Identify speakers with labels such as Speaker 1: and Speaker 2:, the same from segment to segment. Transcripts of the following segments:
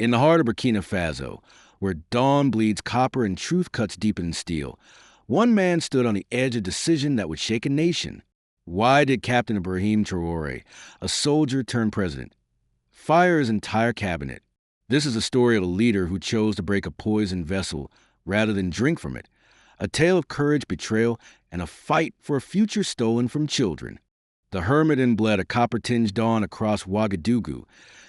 Speaker 1: In the heart of Burkina Faso, where dawn bleeds copper and truth cuts deep in steel, one man stood on the edge of decision that would shake a nation. Why did Captain Ibrahim Traoré, a soldier turned president, fire his entire cabinet? This is a story of a leader who chose to break a poisoned vessel rather than drink from it. A tale of courage, betrayal, and a fight for a future stolen from children. The hermit in bled a copper-tinged dawn across Ouagadougou,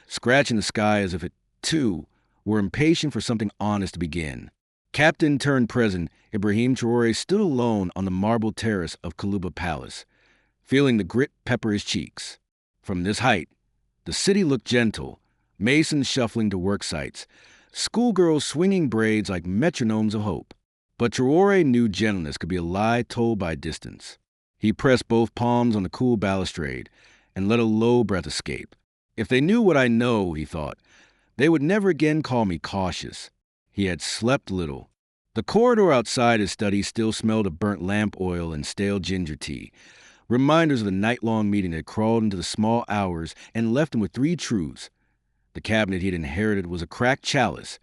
Speaker 1: scratching the sky as if it, too, were impatient for something honest to begin. Captain turned president Ibrahim Traoré stood alone on the marble terrace of Kaluba Palace, feeling the grit pepper his cheeks. From this height, the city looked gentle, masons shuffling to work sites, schoolgirls swinging braids like metronomes of hope. But Traoré knew gentleness could be a lie told by distance. He pressed both palms on the cool balustrade and let a low breath escape. If they knew what I know, he thought, they would never again call me cautious. He had slept little. The corridor outside his study still smelled of burnt lamp oil and stale ginger tea, reminders of the night-long meeting that crawled into the small hours and left him with three truths. The cabinet he had inherited was a cracked chalice.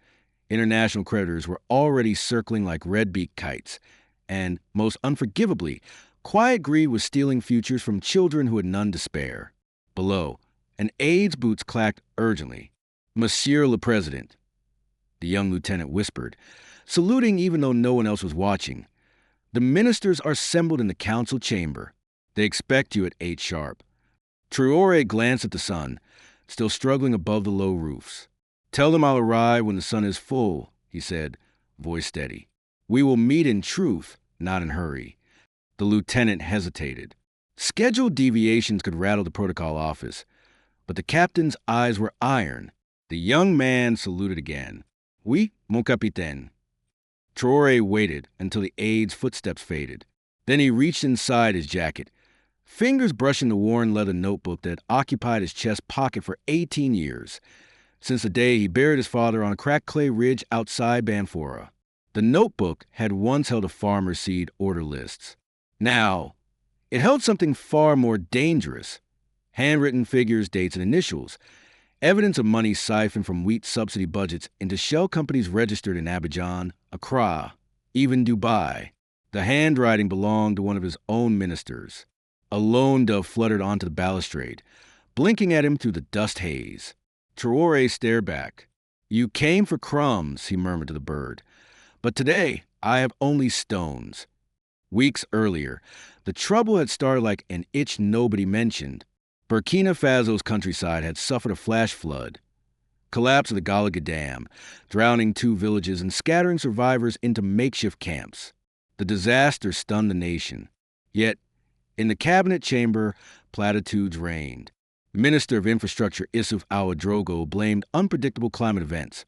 Speaker 1: International creditors were already circling like red-beaked kites. And, most unforgivably, quiet greed was stealing futures from children who had none to spare. Below, an aide's boots clacked urgently. "Monsieur le President," the young lieutenant whispered, saluting even though no one else was watching. "The ministers are assembled in the council chamber. They expect you at 8 sharp." Traoré glanced at the sun, still struggling above the low roofs. "Tell them I'll arrive when the sun is full," he said, voice steady. "We will meet in truth, not in hurry." The lieutenant hesitated. Scheduled deviations could rattle the protocol office, but the captain's eyes were iron. The young man saluted again. "Oui, mon capitaine." Traoré waited until the aide's footsteps faded. Then he reached inside his jacket, fingers brushing the worn leather notebook that occupied his chest pocket for 18 years, since the day he buried his father on a cracked clay ridge outside Banfora. The notebook had once held a farmer's seed order lists. Now, it held something far more dangerous: handwritten figures, dates, and initials, evidence of money siphoned from wheat subsidy budgets into shell companies registered in Abidjan, Accra, even Dubai. The handwriting belonged to one of his own ministers. A lone dove fluttered onto the balustrade, blinking at him through the dust haze. Traoré stared back. "You came for crumbs," he murmured to the bird. "But today, I have only stones." Weeks earlier, the trouble had started like an itch nobody mentioned. Burkina Faso's countryside had suffered a flash flood. Collapse of the Galaga Dam, drowning 2 villages and scattering survivors into makeshift camps. The disaster stunned the nation. Yet, in the cabinet chamber, platitudes reigned. Minister of Infrastructure Issouf Ouedraogo blamed unpredictable climate events,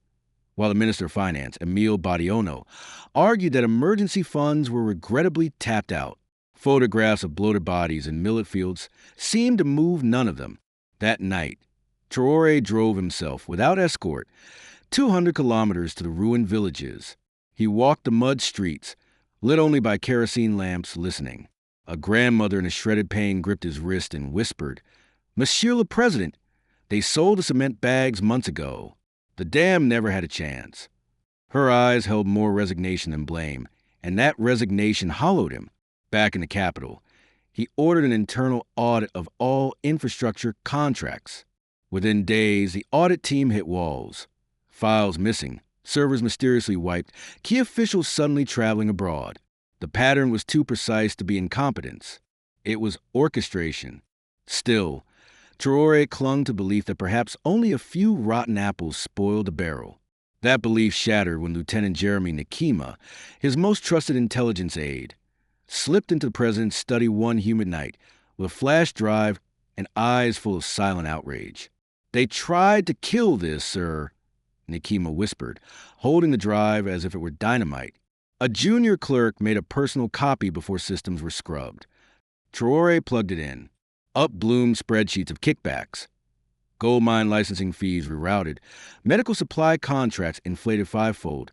Speaker 1: while the Minister of Finance, Emile Badiono, argued that emergency funds were regrettably tapped out. Photographs of bloated bodies in millet fields seemed to move none of them. That night, Traoré drove himself, without escort, 200 kilometers to the ruined villages. He walked the mud streets, lit only by kerosene lamps, listening. A grandmother in a shredded pain gripped his wrist and whispered, "Monsieur le President, they sold the cement bags months ago. The dam never had a chance." Her eyes held more resignation than blame, and that resignation hollowed him. Back in the capital, he ordered an internal audit of all infrastructure contracts. Within days, the audit team hit walls. Files missing, servers mysteriously wiped, key officials suddenly traveling abroad. The pattern was too precise to be incompetence. It was orchestration. Still, Traoré clung to belief that perhaps only a few rotten apples spoiled the barrel. That belief shattered when Lieutenant Jeremy Nikima, his most trusted intelligence aide, slipped into the president's study one humid night with a flash drive and eyes full of silent outrage. "They tried to kill this, sir," Nikima whispered, holding the drive as if it were dynamite. A junior clerk made a personal copy before systems were scrubbed. Traoré plugged it in. Up bloomed spreadsheets of kickbacks. Gold mine licensing fees rerouted. Medical supply contracts inflated 5-fold.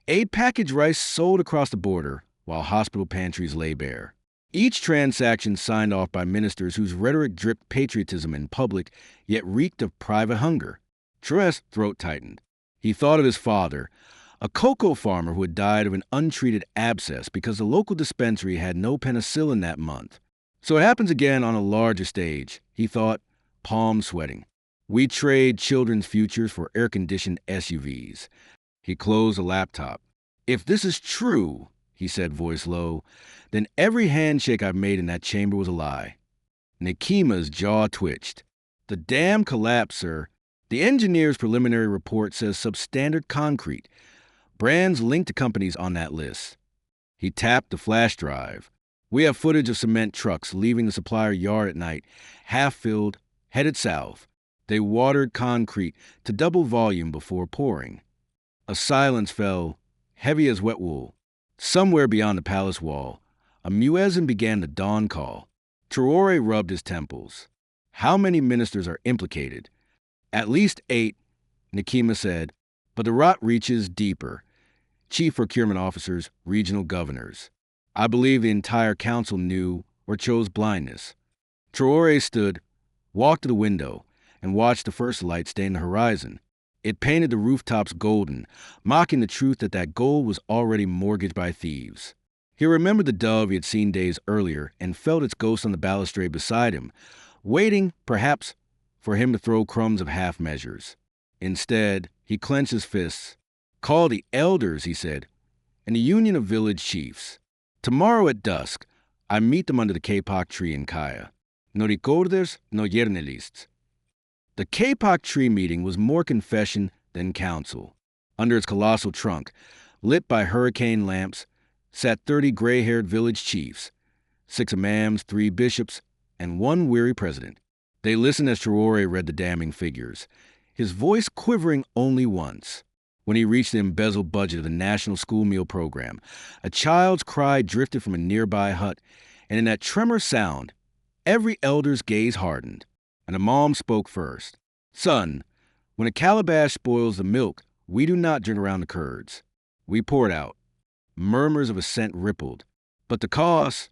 Speaker 1: Aid package rice sold across the border, while hospital pantries lay bare. Each transaction signed off by ministers whose rhetoric dripped patriotism in public, yet reeked of private hunger. Traoré's throat tightened. He thought of his father, a cocoa farmer who had died of an untreated abscess because the local dispensary had no penicillin that month. So it happens again on a larger stage, he thought, palm sweating. We trade children's futures for air-conditioned SUVs. He closed the laptop. If this is true, he said, voice low, then every handshake I've made in that chamber was a lie. Nekima's jaw twitched. The dam collapsed, sir. The engineer's preliminary report says substandard concrete. Brands linked to companies on that list. He tapped the flash drive. We have footage of cement trucks leaving the supplier yard at night, half-filled, headed south. They watered concrete to double volume before pouring. A silence fell, heavy as wet wool. Somewhere beyond the palace wall, a muezzin began the dawn call. Traoré rubbed his temples. How many ministers are implicated? At least 8, Nekima said, but the rot reaches deeper. Chief procurement officers, regional governors. I believe the entire council knew or chose blindness. Traoré stood, walked to the window, and watched the first light stain the horizon. It painted the rooftops golden, mocking the truth that gold was already mortgaged by thieves. He remembered the dove he had seen days earlier and felt its ghost on the balustrade beside him, waiting, perhaps, for him to throw crumbs of half measures. Instead, he clenched his fists. Call the elders, he said, and the union of village chiefs. Tomorrow at dusk, I meet them under the kapok tree in Kaya. No recordes, no journalists. The kapok tree meeting was more confession than council. Under its colossal trunk, lit by hurricane lamps, sat 30 gray-haired village chiefs, 6 imams, 3 bishops, and 1 weary president. They listened as Traoré read the damning figures, his voice quivering only once. When he reached the embezzled budget of the National School Meal Program, a child's cry drifted from a nearby hut, and in that tremor sound, every elder's gaze hardened. An imam spoke first. Son, when a calabash spoils the milk, we do not drink around the curds. We pour it out. Murmurs of assent rippled. But the cost?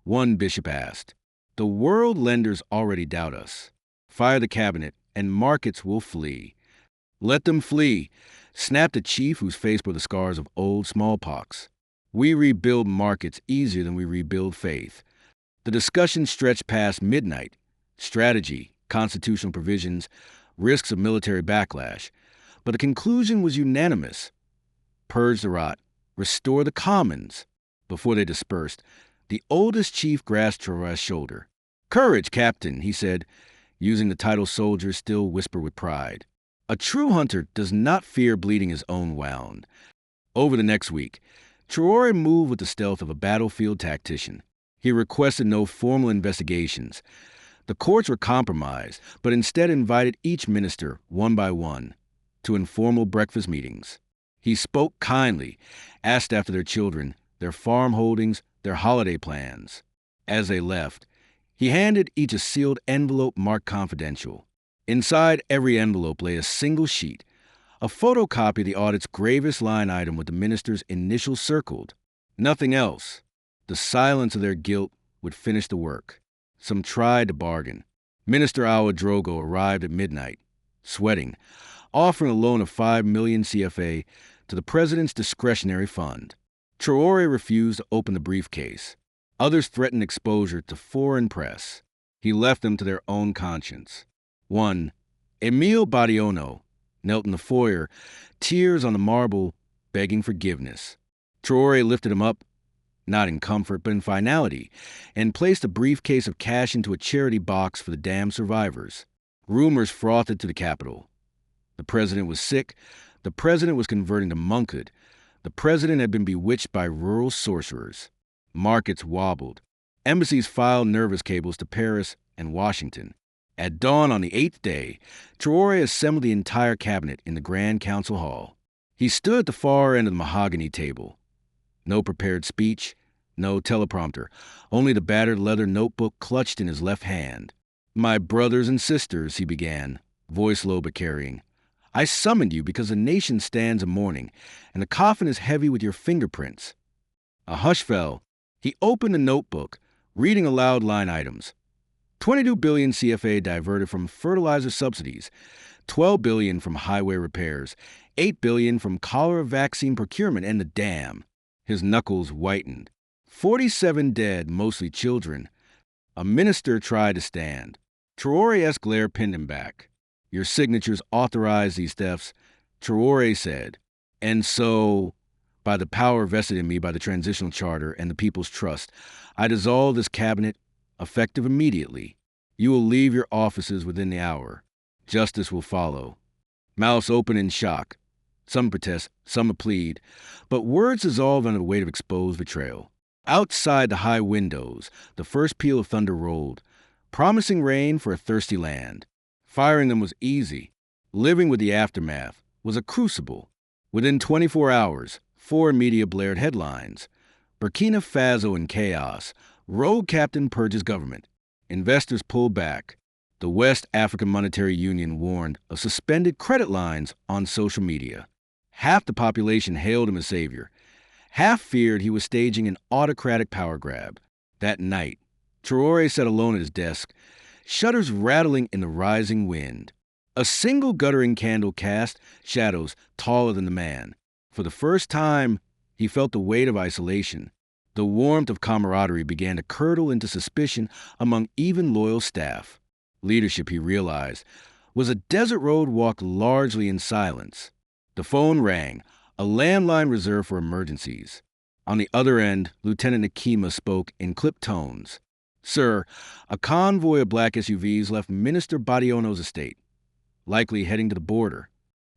Speaker 1: One bishop asked. The world lenders already doubt us. Fire the cabinet, and markets will flee. Let them flee, snapped a chief whose face bore the scars of old smallpox. We rebuild markets easier than we rebuild faith. The discussion stretched past midnight. Strategy, constitutional provisions, risks of military backlash. But the conclusion was unanimous. Purge the rot, restore the commons. Before they dispersed, the oldest chief grasped Traoré's shoulder. Courage, Captain, he said, using the title soldiers still whisper with pride. A true hunter does not fear bleeding his own wound. Over the next week, Traoré moved with the stealth of a battlefield tactician. He requested no formal investigations. The courts were compromised, but instead invited each minister, one by one, to informal breakfast meetings. He spoke kindly, asked after their children, their farm holdings, their holiday plans. As they left, he handed each a sealed envelope marked confidential. Inside every envelope lay a single sheet, a photocopy of the audit's gravest line item with the minister's initials circled. Nothing else. The silence of their guilt would finish the work. Some tried to bargain. Minister Awa Drogo arrived at midnight, sweating, offering a loan of 5 million CFA to the president's discretionary fund. Traoré refused to open the briefcase. Others threatened exposure to foreign press. He left them to their own conscience. One, Emile Badiono, knelt in the foyer, tears on the marble, begging forgiveness. Traoré lifted him up, not in comfort but in finality, and placed a briefcase of cash into a charity box for the damned survivors. Rumors frothed to the capital. The president was sick. The president was converting to monkhood. The president had been bewitched by rural sorcerers. Markets wobbled. Embassies filed nervous cables to Paris and Washington. At dawn on the 8th day, Traoré assembled the entire cabinet in the Grand Council Hall. He stood at the far end of the mahogany table. No prepared speech, no teleprompter, only the battered leather notebook clutched in his left hand. My brothers and sisters, he began, voice low but carrying. I summoned you because the nation stands in mourning, and the coffin is heavy with your fingerprints. A hush fell. He opened the notebook, reading aloud line items. 22 billion CFA diverted from fertilizer subsidies. $12 billion from highway repairs, $8 billion from cholera vaccine procurement, and the dam. His knuckles whitened. 47 dead, mostly children. A minister tried to stand. Traoré's glare pinned him back. Your signatures authorize these thefts, Traoré said. And so, by the power vested in me by the Transitional Charter and the People's Trust, I dissolve this cabinet, effective immediately. You will leave your offices within the hour. Justice will follow. Mouths open in shock. Some protest, some plead, but words dissolve under the weight of exposed betrayal. Outside the high windows, the first peal of thunder rolled, promising rain for a thirsty land. Firing them was easy. Living with the aftermath was a crucible. Within 24 hours, foreign media blared headlines. Burkina Faso in chaos. Rogue captain purges government. Investors pull back. The West African Monetary Union warned of suspended credit lines on social media. Half the population hailed him as savior. Half feared he was staging an autocratic power grab. That night, Traoré sat alone at his desk, shutters rattling in the rising wind. A single guttering candle cast shadows taller than the man. For the first time, he felt the weight of isolation. The warmth of camaraderie began to curdle into suspicion among even loyal staff. Leadership, he realized, was a desert road walked largely in silence. The phone rang, a landline reserved for emergencies. On the other end, Lieutenant Nakima spoke in clipped tones. Sir, a convoy of black SUVs left Minister Badiono's estate, likely heading to the border.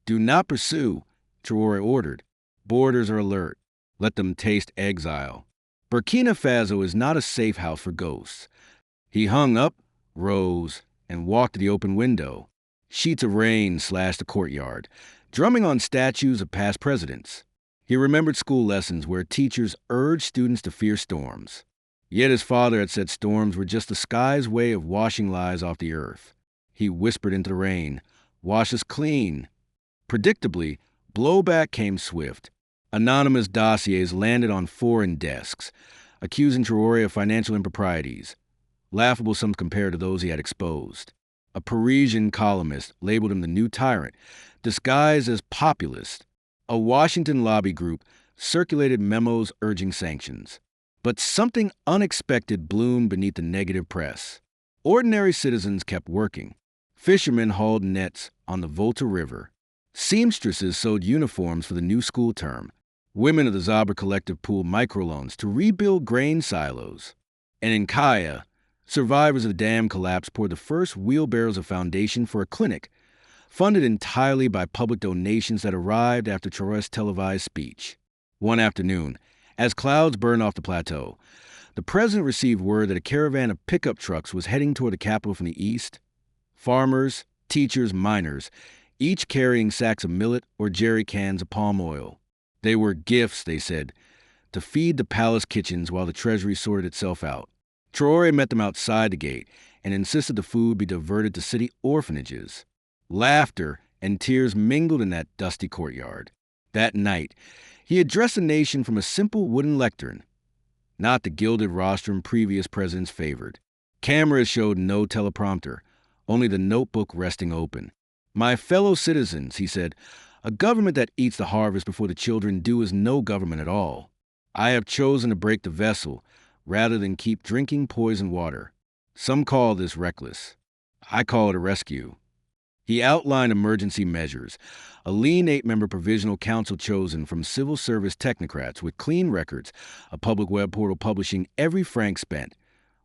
Speaker 1: Do not pursue, Traoré ordered. Borders are alert. Let them taste exile. Burkina Faso is not a safe house for ghosts. He hung up, rose, and walked to the open window. Sheets of rain slashed the courtyard, drumming on statues of past presidents. He remembered school lessons where teachers urged students to fear storms. Yet his father had said storms were just the sky's way of washing lies off the earth. He whispered into the rain, "Wash us clean." Predictably, blowback came swift. Anonymous dossiers landed on foreign desks, accusing Traoré of financial improprieties, laughable sums compared to those he had exposed. A Parisian columnist labeled him the new tyrant, disguised as populist. A Washington lobby group circulated memos urging sanctions. But something unexpected bloomed beneath the negative press. Ordinary citizens kept working. Fishermen hauled nets on the Volta River. Seamstresses sewed uniforms for the new school term. Women of the Zabra Collective pooled microloans to rebuild grain silos. And in Kaya, survivors of the dam collapse poured the first wheelbarrows of foundation for a clinic, funded entirely by public donations that arrived after Traoré's televised speech. One afternoon, as clouds burned off the plateau, the president received word that a caravan of pickup trucks was heading toward the capital from the east. Farmers, teachers, miners, each carrying sacks of millet or jerry cans of palm oil. They were gifts, they said, to feed the palace kitchens while the treasury sorted itself out. Traoré met them outside the gate and insisted the food be diverted to city orphanages. Laughter and tears mingled in that dusty courtyard. That night, he addressed the nation from a simple wooden lectern, not the gilded rostrum previous presidents favored. Cameras showed no teleprompter, only the notebook resting open. My fellow citizens, he said, a government that eats the harvest before the children do is no government at all. I have chosen to break the vessel rather than keep drinking poisoned water. Some call this reckless. I call it a rescue. He outlined emergency measures, a lean 8-member provisional council chosen from civil service technocrats with clean records, a public web portal publishing every franc spent,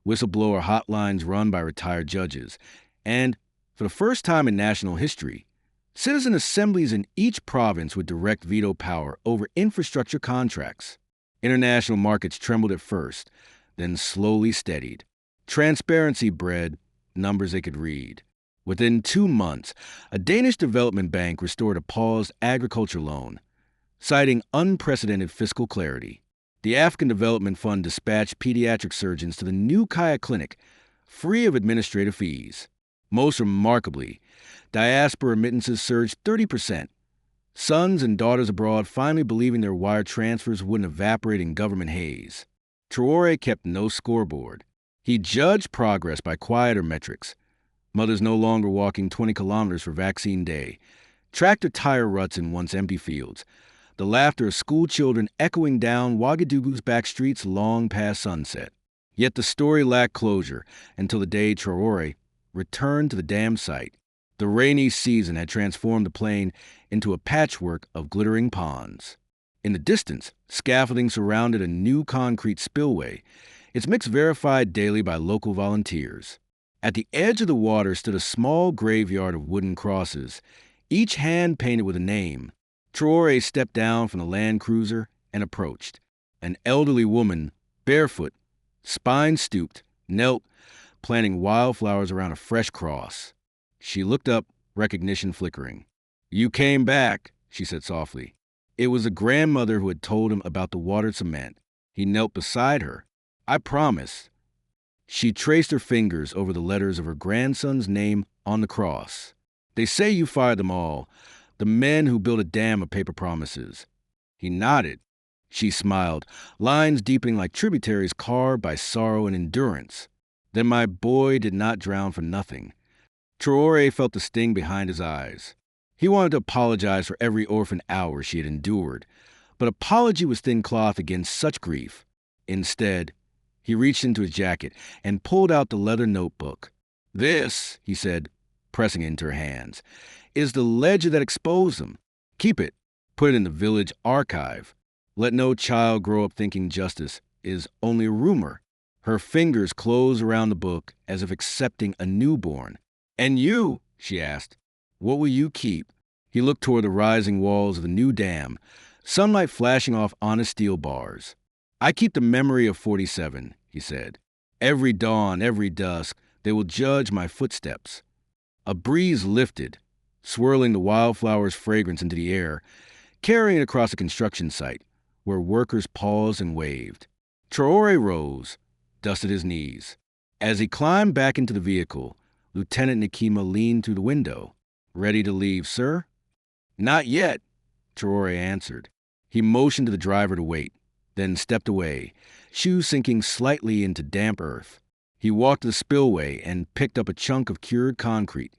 Speaker 1: whistleblower hotlines run by retired judges, and, for the first time in national history, citizen assemblies in each province with direct veto power over infrastructure contracts. International markets trembled at first, then slowly steadied. Transparency bred numbers they could read. Within 2 months, a Danish development bank restored a paused agriculture loan, citing unprecedented fiscal clarity. The African Development Fund dispatched pediatric surgeons to the new Kaya Clinic, free of administrative fees. Most remarkably, diaspora remittances surged 30%. Sons and daughters abroad finally believing their wire transfers wouldn't evaporate in government haze. Traoré kept no scoreboard. He judged progress by quieter metrics. Mothers no longer walking 20 kilometers for vaccine day. Tractor tire ruts in once empty fields. The laughter of school children echoing down Ouagadougou's back streets long past sunset. Yet the story lacked closure until the day Traoré returned to the dam site. The rainy season had transformed the plain into a patchwork of glittering ponds. In the distance, scaffolding surrounded a new concrete spillway, its mix verified daily by local volunteers. At the edge of the water stood a small graveyard of wooden crosses, each hand painted with a name. Traoré stepped down from the Land Cruiser and approached. An elderly woman, barefoot, spine stooped, knelt, planting wildflowers around a fresh cross. She looked up, recognition flickering. "You came back," she said softly. It was a grandmother who had told him about the watered cement. He knelt beside her. "I promise." She traced her fingers over the letters of her grandson's name on the cross. "They say you fired them all, the men who built a dam of paper promises." He nodded. She smiled, lines deepening like tributaries carved by sorrow and endurance. "Then my boy did not drown for nothing." Traoré felt the sting behind his eyes. He wanted to apologize for every orphan hour she had endured, but apology was thin cloth against such grief. Instead, he reached into his jacket and pulled out the leather notebook. "This," he said, pressing it into her hands, "is the ledger that exposed them. Keep it. Put it in the village archive. Let no child grow up thinking justice is only a rumor." Her fingers closed around the book as if accepting a newborn. "And you," she asked, "what will you keep?" He looked toward the rising walls of the new dam, sunlight flashing off honest steel bars. "I keep the memory of 47, he said. "Every dawn, every dusk, they will judge my footsteps." A breeze lifted, swirling the wildflower's fragrance into the air, carrying it across a construction site, where workers paused and waved. Traoré rose, dusted his knees. As he climbed back into the vehicle, Lieutenant Nikima leaned through the window. "Ready to leave, sir?" "Not yet," Traoré answered. He motioned to the driver to wait, then stepped away, shoes sinking slightly into damp earth. He walked to the spillway and picked up a chunk of cured concrete,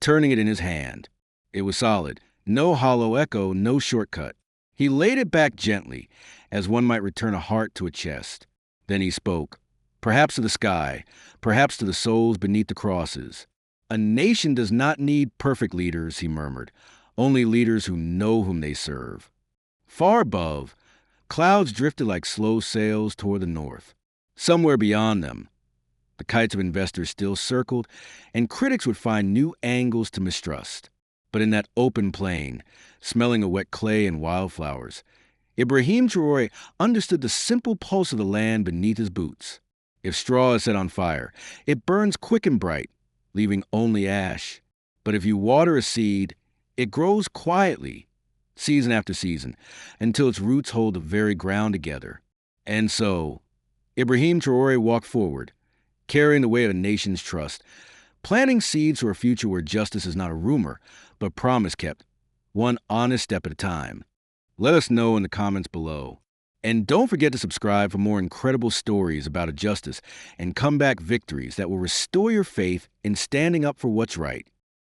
Speaker 1: turning it in his hand. It was solid, no hollow echo, no shortcut. He laid it back gently, as one might return a heart to a chest. Then he spoke, perhaps to the sky, perhaps to the souls beneath the crosses. "A nation does not need perfect leaders," he murmured, "only leaders who know whom they serve." Far above, clouds drifted like slow sails toward the north. Somewhere beyond them, the kites of investors still circled, and critics would find new angles to mistrust. But in that open plain, smelling of wet clay and wildflowers, Ibrahim Traoré understood the simple pulse of the land beneath his boots. If straw is set on fire, it burns quick and bright, leaving only ash. But if you water a seed, it grows quietly, season after season, until its roots hold the very ground together. And so, Ibrahim Traoré walked forward, carrying the weight of a nation's trust, planting seeds for a future where justice is not a rumor, but promise kept, one honest step at a time. Let us know in the comments below. And don't forget to subscribe for more incredible stories about justice and comeback victories that will restore your faith in standing up for what's right.